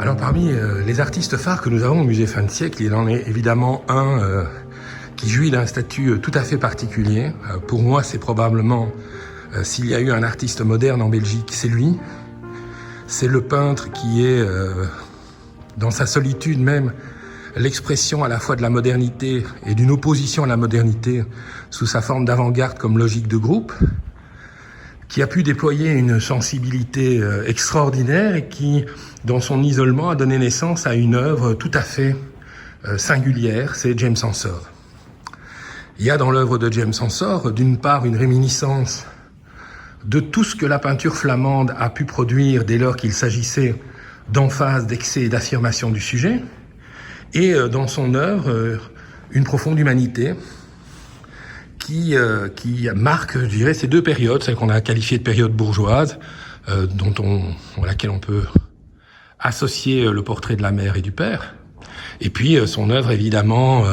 Alors parmi les artistes phares que nous avons au musée Fin de siècle, il en est évidemment un qui jouit d'un statut tout à fait particulier. Pour moi, c'est probablement, s'il y a eu un artiste moderne en Belgique, c'est lui. C'est le peintre qui est, dans sa solitude même, l'expression à la fois de la modernité et d'une opposition à la modernité sous sa forme d'avant-garde comme logique de groupe, qui a pu déployer une sensibilité extraordinaire et qui, dans son isolement, a donné naissance à une œuvre tout à fait singulière, c'est James Ensor. Il y a dans l'œuvre de James Ensor, d'une part, une réminiscence de tout ce que la peinture flamande a pu produire dès lors qu'il s'agissait d'emphase, d'excès et d'affirmation du sujet, et dans son œuvre, une profonde humanité qui marque, je dirais, ces deux périodes, celle qu'on a qualifiée de période bourgeoise, à laquelle on peut associer le portrait de la mère et du père, et puis son œuvre, évidemment,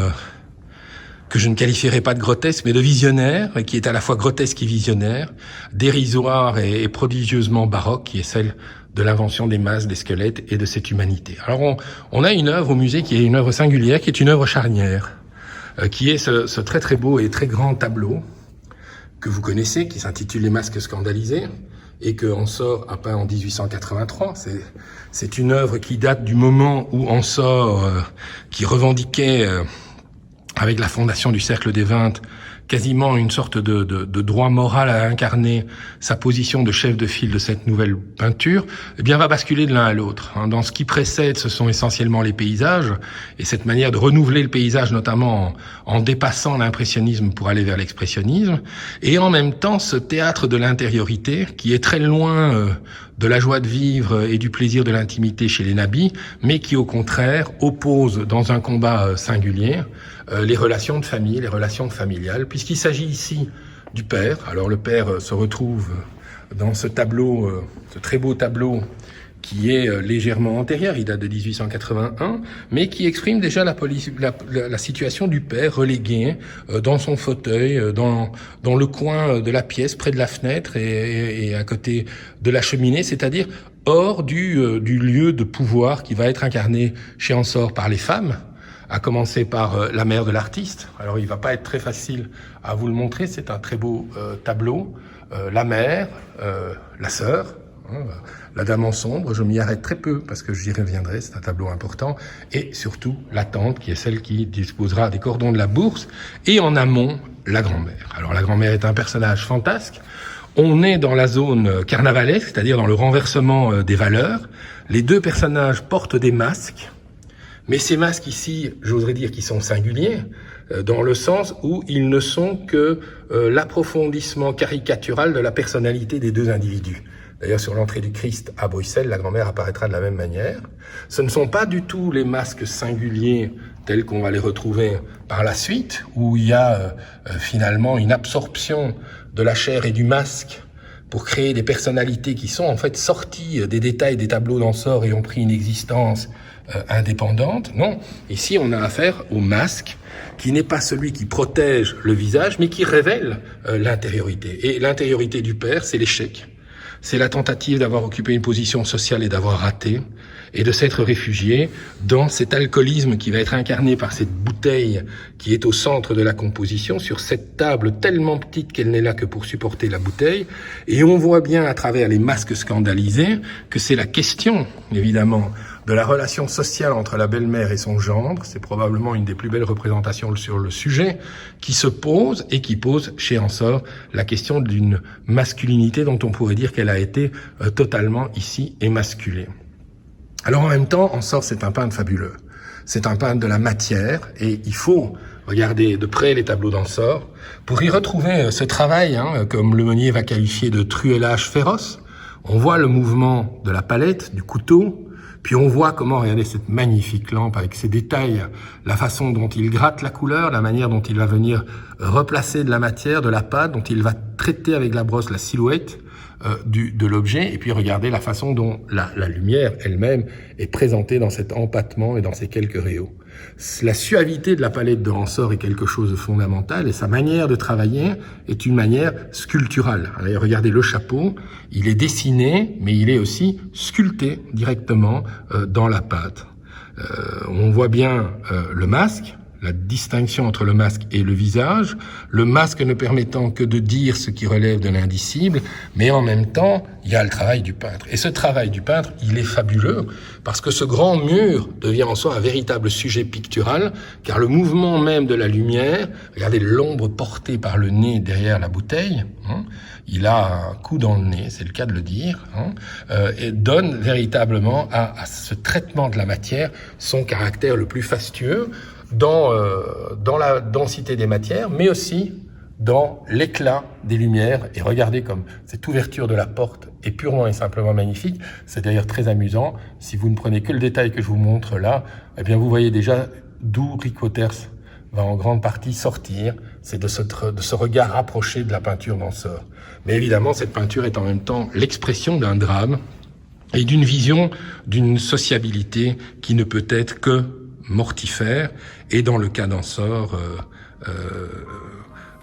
que je ne qualifierais pas de grotesque, mais de visionnaire, qui est à la fois grotesque et visionnaire, dérisoire et prodigieusement baroque, qui est celle de l'invention des masques, des squelettes et de cette humanité. Alors on a une œuvre au musée qui est une œuvre singulière, qui est une œuvre charnière, qui est ce très très beau et très grand tableau que vous connaissez, qui s'intitule Les masques scandalisés, et que Ensor a peint en 1883. C'est une œuvre qui date du moment où Ensor, qui revendiquait avec la fondation du Cercle des 20, quasiment une sorte de droit moral à incarner sa position de chef de file de cette nouvelle peinture, eh bien, va basculer de l'un à l'autre. Dans ce qui précède, ce sont essentiellement les paysages, et cette manière de renouveler le paysage, notamment en dépassant l'impressionnisme pour aller vers l'expressionnisme, et en même temps, ce théâtre de l'intériorité, qui est très loin de la joie de vivre et du plaisir de l'intimité chez les nabis, mais qui, au contraire, oppose dans un combat singulier les relations de famille, les relations familiales, puisqu'il s'agit ici du père. Alors le père se retrouve dans ce tableau, ce très beau tableau qui est légèrement antérieur, il date de 1881, mais qui exprime déjà la situation du père relégué dans son fauteuil, dans le coin de la pièce, près de la fenêtre et à côté de la cheminée, c'est-à-dire hors du lieu de pouvoir qui va être incarné chez Ensor par les femmes, à commencer par la mère de l'artiste. Alors il va pas être très facile à vous le montrer, c'est un très beau tableau. La mère, la sœur, la dame en sombre, je m'y arrête très peu parce que j'y reviendrai, c'est un tableau important, et surtout la tante qui est celle qui disposera des cordons de la bourse, et en amont, la grand-mère. Alors la grand-mère est un personnage fantasque. On est dans la zone carnavalesque, c'est-à-dire dans le renversement des valeurs. Les deux personnages portent des masques, mais ces masques ici, j'oserais dire qu'ils sont singuliers, dans le sens où ils ne sont que l'approfondissement caricatural de la personnalité des deux individus. D'ailleurs, sur l'entrée du Christ à Bruxelles, la grand-mère apparaîtra de la même manière. Ce ne sont pas du tout les masques singuliers tels qu'on va les retrouver par la suite, où il y a finalement une absorption de la chair et du masque pour créer des personnalités qui sont en fait sorties des détails des tableaux d'Ensor et ont pris une existence indépendante. Non, ici on a affaire au masque qui n'est pas celui qui protège le visage, mais qui révèle l'intériorité. Et l'intériorité du père, c'est l'échec. C'est la tentative d'avoir occupé une position sociale et d'avoir raté, et de s'être réfugié dans cet alcoolisme qui va être incarné par cette bouteille qui est au centre de la composition, sur cette table tellement petite qu'elle n'est là que pour supporter la bouteille. Et on voit bien à travers les masques scandalisés que c'est la question, évidemment, de la relation sociale entre la belle-mère et son gendre. C'est probablement une des plus belles représentations sur le sujet qui se pose et qui pose chez Ensor la question d'une masculinité dont on pourrait dire qu'elle a été totalement ici émasculée. Alors en même temps, Ensor, c'est un peintre fabuleux. C'est un peintre de la matière, et il faut regarder de près les tableaux d'Ensor pour y retrouver ce travail, comme Le Meunier va qualifier de truellage féroce. On voit le mouvement de la palette, du couteau, puis on voit comment, regardez cette magnifique lampe avec ses détails, la façon dont il gratte la couleur, la manière dont il va venir replacer de la matière, de la pâte, dont il va traiter avec la brosse la silhouette de l'objet, et puis regardez la façon dont la lumière elle-même est présentée dans cet empattement et dans ces quelques rayons. La suavité de la palette de Ransort est quelque chose de fondamental et sa manière de travailler est une manière sculpturale. Alors, regardez le chapeau, il est dessiné, mais il est aussi sculpté directement dans la pâte. On voit bien le masque, la distinction entre le masque et le visage, le masque ne permettant que de dire ce qui relève de l'indicible, mais en même temps, il y a le travail du peintre. Et ce travail du peintre, il est fabuleux, parce que ce grand mur devient en soi un véritable sujet pictural, car le mouvement même de la lumière, regardez l'ombre portée par le nez derrière la bouteille, il a un coup dans le nez, c'est le cas de le dire, et donne véritablement à ce traitement de la matière son caractère le plus fastueux, dans la densité des matières, mais aussi dans l'éclat des lumières. Et regardez comme cette ouverture de la porte est purement et simplement magnifique. C'est d'ailleurs très amusant. Si vous ne prenez que le détail que je vous montre là, eh bien vous voyez déjà d'où Rick Water's va en grande partie sortir. C'est de ce regard rapproché de la peinture d'Ensor. Mais évidemment, cette peinture est en même temps l'expression d'un drame et d'une vision d'une sociabilité qui ne peut être que mortifère, et dans le cas d'Ensor,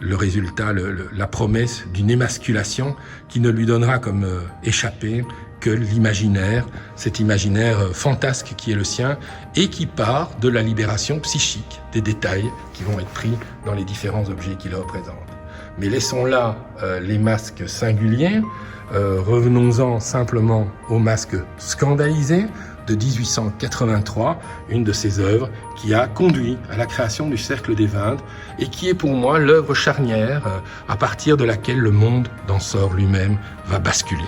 le résultat, la promesse d'une émasculation qui ne lui donnera comme échappée que l'imaginaire, cet imaginaire fantasque qui est le sien, et qui part de la libération psychique des détails qui vont être pris dans les différents objets qu'il représente. Mais laissons là les masques singuliers, revenons-en simplement aux masques scandalisés, de 1883, une de ses œuvres qui a conduit à la création du Cercle des 20 et qui est pour moi l'œuvre charnière à partir de laquelle le monde d'Ensor lui-même va basculer.